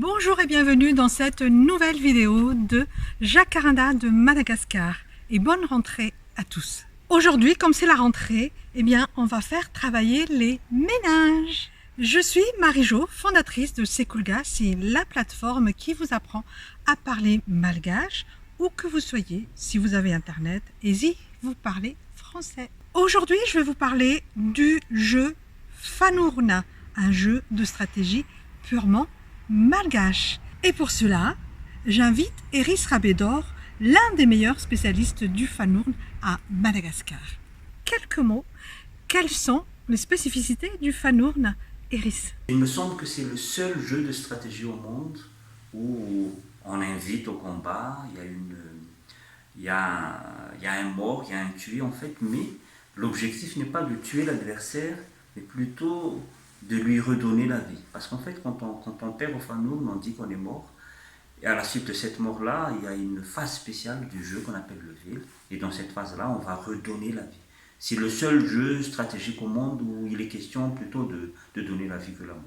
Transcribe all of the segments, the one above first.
Bonjour et bienvenue dans cette nouvelle vidéo de Jacaranda de Madagascar et bonne rentrée à tous. Aujourd'hui, comme c'est la rentrée, on va faire travailler les méninges. Je suis Marie-Jo, fondatrice de Sekulga, c'est la plateforme qui vous apprend à parler malgache, où que vous soyez, si vous avez internet et si vous parlez français. Aujourd'hui, je vais vous parler du jeu Fanurna, un jeu de stratégie purement malgache. Et pour cela, j'invite Eris Rabedor, l'un des meilleurs spécialistes du Fanurn à Madagascar. Quelques mots, quelles sont les spécificités du Fanurn, Eris? Il me semble que c'est le seul jeu de stratégie au monde où on invite au combat, il y a un mort, il y a un tué en fait, mais l'objectif n'est pas de tuer l'adversaire, mais plutôt de lui redonner la vie. Parce qu'en fait, quand on perd au Fanurn, on dit qu'on est mort. Et à la suite de cette mort-là, il y a une phase spéciale du jeu qu'on appelle le Veil. Et dans cette phase-là, on va redonner la vie. C'est le seul jeu stratégique au monde où il est question plutôt de donner la vie que la mort.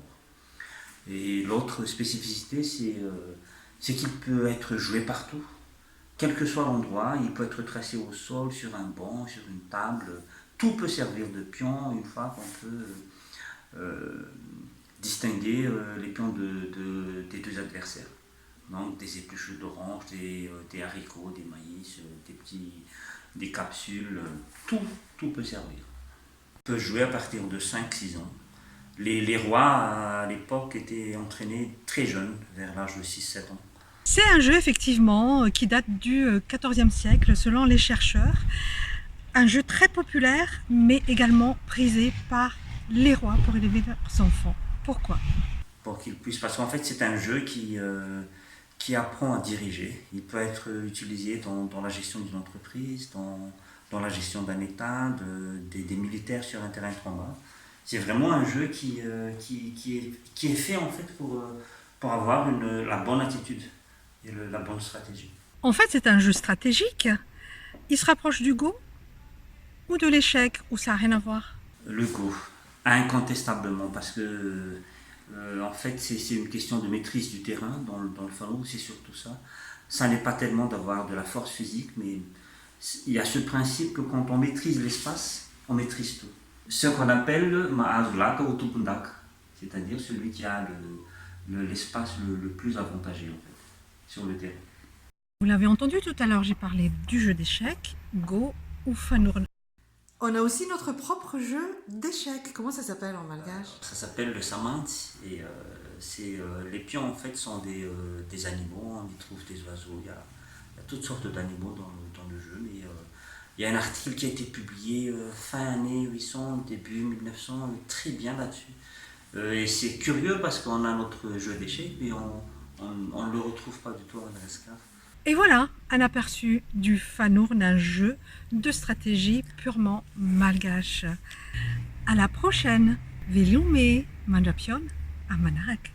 Et l'autre spécificité, c'est qu'il peut être joué partout. Quel que soit l'endroit, il peut être tracé au sol, sur un banc, sur une table. Tout peut servir de pion une fois qu'on peut distinguer les pions des deux adversaires. Donc des épluchures d'orange, des haricots, des maïs, des capsules, tout peut servir. On peut jouer à partir de 5-6 ans. Les rois à l'époque étaient entraînés très jeunes, vers l'âge de 6-7 ans. C'est un jeu effectivement qui date du XIVe siècle selon les chercheurs. Un jeu très populaire mais également prisé par les rois pour élever leurs enfants. Pourquoi? Pour qu'ils puissent, parce qu'en fait c'est un jeu qui apprend à diriger. Il peut être utilisé dans la gestion d'une entreprise, dans la gestion d'un État, des militaires sur un terrain de combat. C'est vraiment un jeu qui est fait en fait pour avoir la bonne attitude et la bonne stratégie. En fait, c'est un jeu stratégique. Il se rapproche du Go ou de l'échec, ou ça n'a rien à voir? Le Go, incontestablement, parce que en fait, c'est une question de maîtrise du terrain dans le Fanurn, c'est surtout ça. Ça n'est pas tellement d'avoir de la force physique, mais il y a ce principe que quand on maîtrise l'espace, on maîtrise tout. Ce qu'on appelle Ma'azulaka ou Tupundak, c'est-à-dire celui qui a l'espace le plus avantagé en fait, sur le terrain. Vous l'avez entendu tout à l'heure, j'ai parlé du jeu d'échecs, Go ou Fanurn. On a aussi notre propre jeu d'échecs. Comment ça s'appelle en malgache? Ça s'appelle le Samant et les pions en fait sont des animaux, on y trouve des oiseaux, il y a toutes sortes d'animaux dans le jeu, mais il y a un article qui a été publié fin année 800, début 1900, très bien là-dessus. Et c'est curieux parce qu'on a notre jeu d'échecs, mais on ne le retrouve pas du tout à Madagascar. Et voilà un aperçu du Fanurn, un jeu de stratégie purement malgache. À la prochaine. Viliume Manjapion à Manarak.